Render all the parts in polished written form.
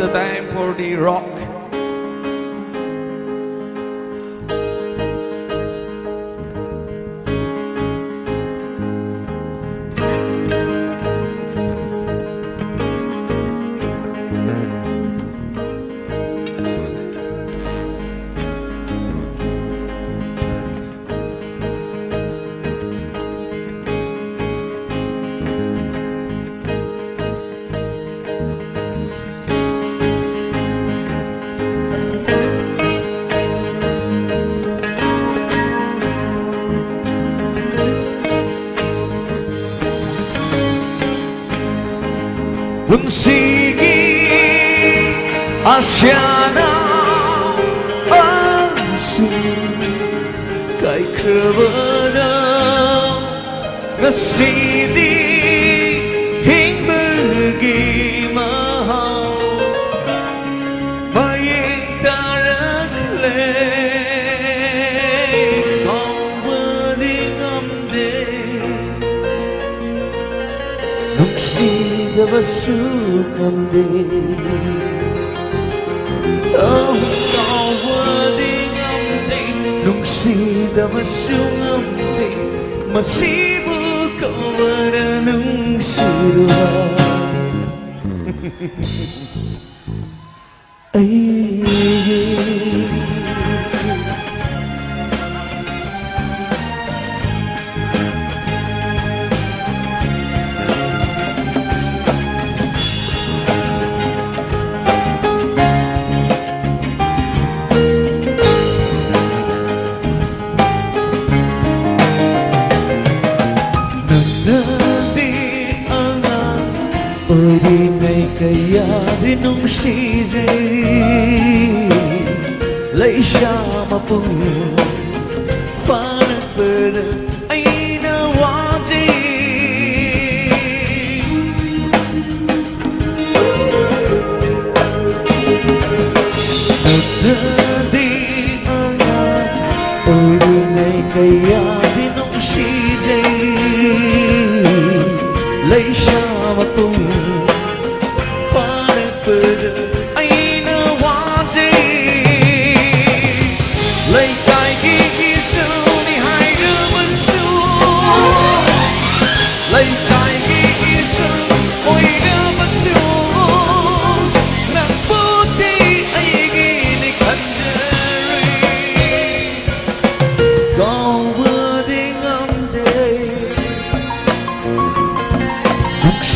giờ time for the rock. Sige Asyana Ansin Kay kırvana Nasidi Hingbagi mahal Maying tarak le Kawading amde Nungsida basukande Oh, kawading amde Nungsida basukande Masibu kawara nungsida Ay Ôi đi ngày kaya đi nung si dây lấy ra mà bùng phá nát bờ ai na hoa đi đi anga ôi đi ngày kaya đi nung si dây lấy ra mà bùng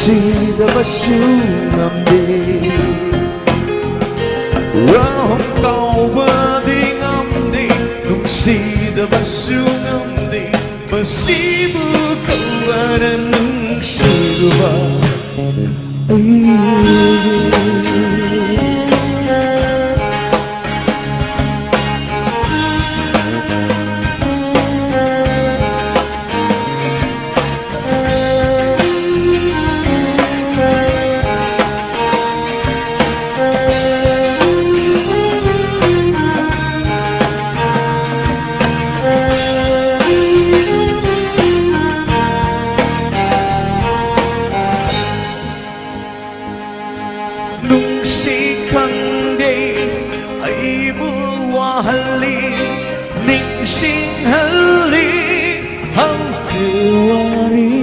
Sida basungamde Rahom kau berdingamde Nungsida basungamde Masibu kau ada nungsiruba Hali ning sing hali hang kuwari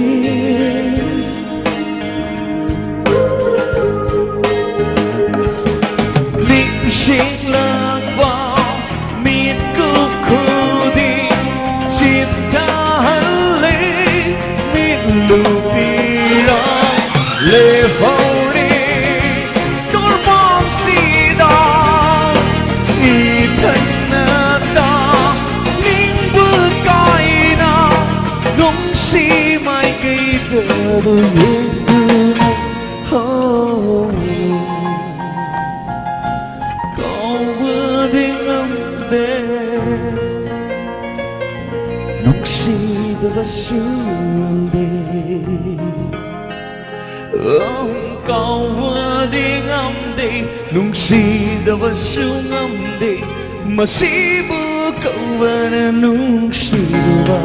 ning sing lạc vào miệt cô đi cinta hali miệt lupira le hori korban sida Bờ yên oh Kau berdingamde Nungsida basungamde Oh kau berdingamde Nungsida basungamde Masibu kau ada nungsida